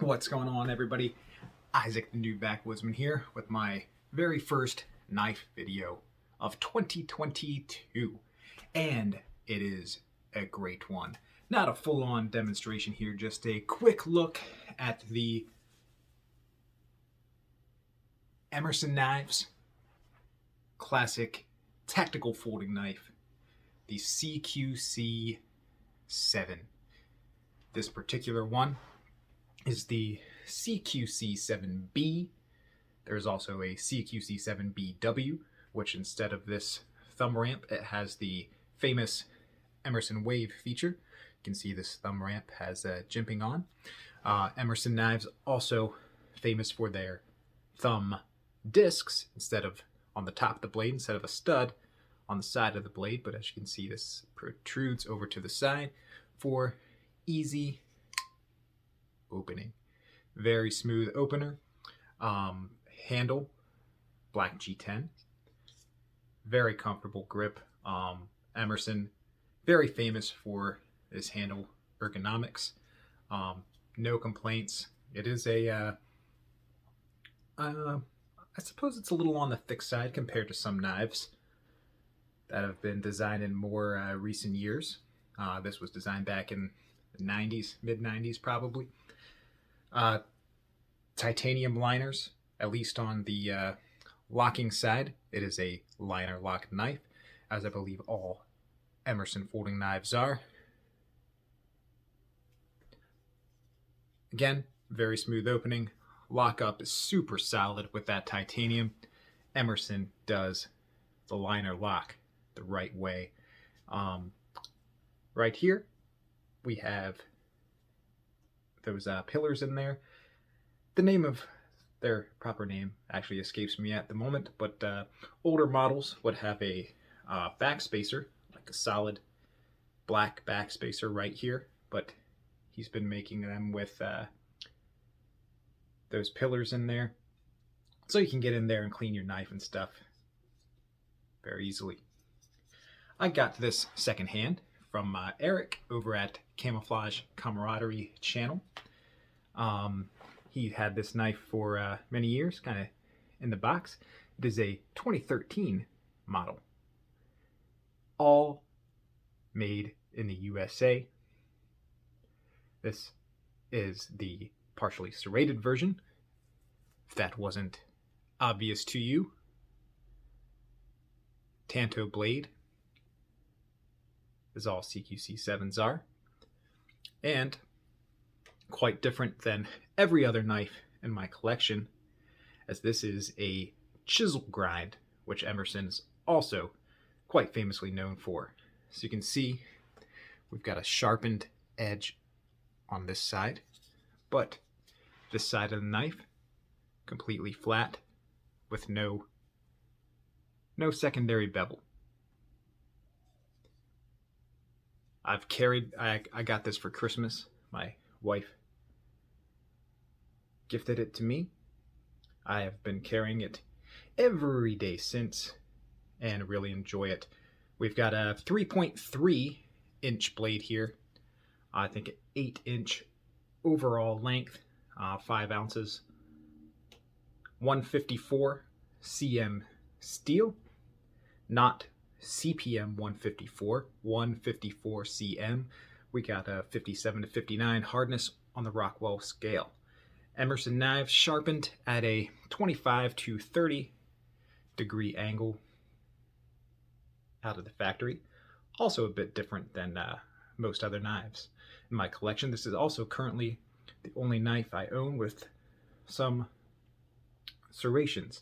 What's going on, everybody? Isaac the New Backwoodsman here with my very first knife video of 2022, and it is a great one. Not a full-on demonstration here, just a quick look at the Emerson knives, classic tactical folding knife, the CQC-7. This particular one is the CQC-7B. There's also a CQC-7BW, which instead of this thumb ramp, it has the famous Emerson wave feature. You can see this thumb ramp has jimping on. Emerson knives also famous for their thumb discs instead of on the top of the blade, instead of a stud on the side of the blade. But as you can see, this protrudes over to the side for easy opening. Very smooth opener. Handle, black G10. Very comfortable grip. Emerson, very famous for this handle ergonomics. No complaints. It is a, I suppose it's a little on the thick side compared to some knives that have been designed in more recent years. This was designed back in the 90s, mid-90s probably. Titanium liners, at least on the locking side. It is a liner lock knife, as I believe all Emerson folding knives are. Again, very smooth opening. Lockup is super solid with that titanium. Emerson does the liner lock the right way. Right here, we have those pillars in there. The name of their proper name actually escapes me at the moment, but older models would have a backspacer, like a solid black backspacer right here, but he's been making them with those pillars in there, so you can get in there and clean your knife and stuff very easily. I got this secondhand from Eric over at Camouflage Camaraderie channel. He had this knife for many years, kind of in the box. It is a 2013 model. All made in the USA. This is the partially serrated version, if that wasn't obvious to you. Tanto blade, as all CQC-7s are. And quite different than every other knife in my collection, as this is a chisel grind, which Emerson is also quite famously known for. So you can see we've got a sharpened edge on this side, but this side of the knife completely flat with no secondary bevel. I got this for Christmas. My wife gifted it to me. I have been carrying it every day since and really enjoy it. We've got a 3.3 inch blade here. I think 8 inch overall length, 5 ounces, 154 cm steel, not CPM 154, 154 cm. We got a 57 to 59 hardness on the Rockwell scale. Emerson knives sharpened at a 25 to 30 degree angle out of the factory. Also a bit different than most other knives in my collection. This is also currently the only knife I own with some serrations.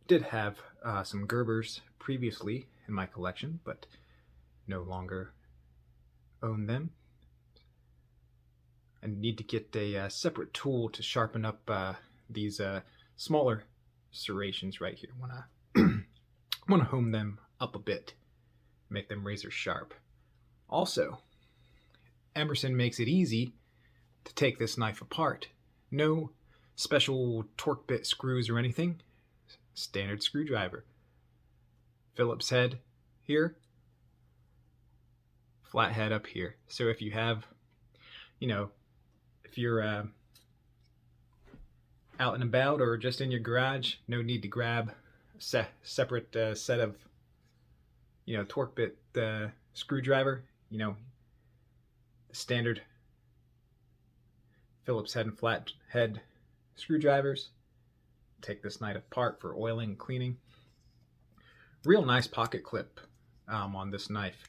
Did have some Gerbers previously in my collection, but no longer own them. I need to get a separate tool to sharpen up these smaller serrations right here. Want to hone them up a bit, make them razor sharp. Also, Emerson makes it easy to take this knife apart. No special torque bit screws or anything. Standard screwdriver. Phillips head here, flat head up here. So if you have, if you're out and about or just in your garage, no need to grab a separate set of, torque bit screwdriver. The standard Phillips head and flat head screwdrivers. Take this knife apart for oiling and cleaning. Real nice pocket clip on this knife.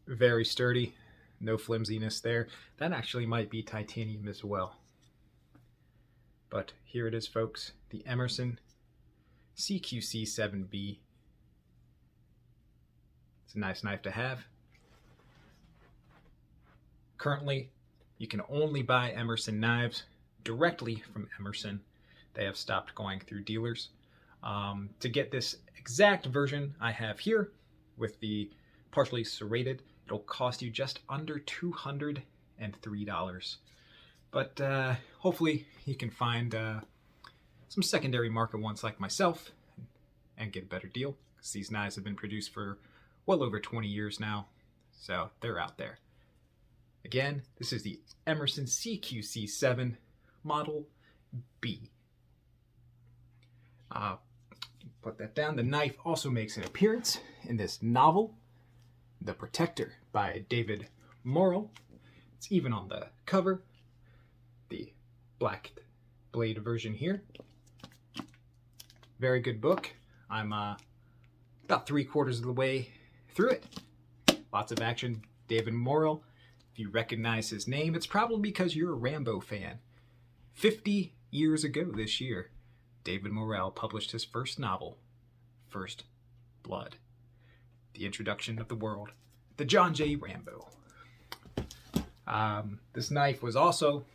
Very sturdy, no flimsiness there. That actually might be titanium as well. But here it is, folks, the Emerson CQC-7B. It's a nice knife to have. Currently, you can only buy Emerson knives directly from Emerson. They have stopped going through dealers. To get this exact version I have here with the partially serrated, it'll cost you just under $203. But hopefully you can find some secondary market ones like myself and get a better deal, because these knives have been produced for well over 20 years now, so they're out there. Again, this is the Emerson CQC-7 Model B. Put that down. The knife also makes an appearance in this novel, The Protector by David Morrell. It's even on the cover, the black blade version here. Very good book. I'm about 3/4 of the way through it. Lots of action. David Morrell. If you recognize his name, it's probably because you're a Rambo fan. 50 years ago this year, David Morrell published his first novel, First Blood. The introduction of the world, the John J. Rambo. This knife was also,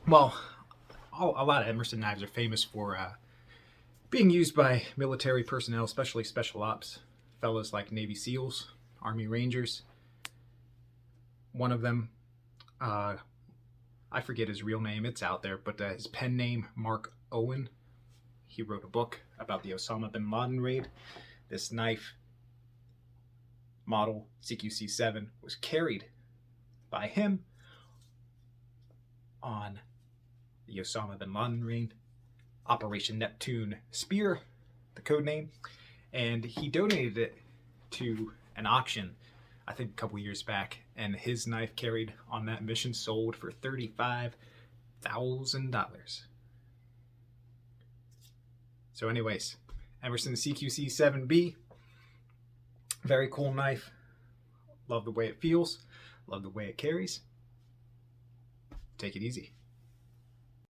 well, a lot of Emerson knives are famous for being used by military personnel, especially special ops, fellows like Navy SEALs, Army Rangers. One of them, I forget his real name, it's out there, but his pen name, Mark Owen. He wrote a book about the Osama bin Laden raid. This knife, model CQC-7, was carried by him on the Osama bin Laden raid, Operation Neptune Spear, the code name, and he donated it to an auction, I think a couple years back, and his knife carried on that mission sold for $35,000. So anyways, Emerson CQC-7B, very cool knife. Love the way it feels, love the way it carries. Take it easy.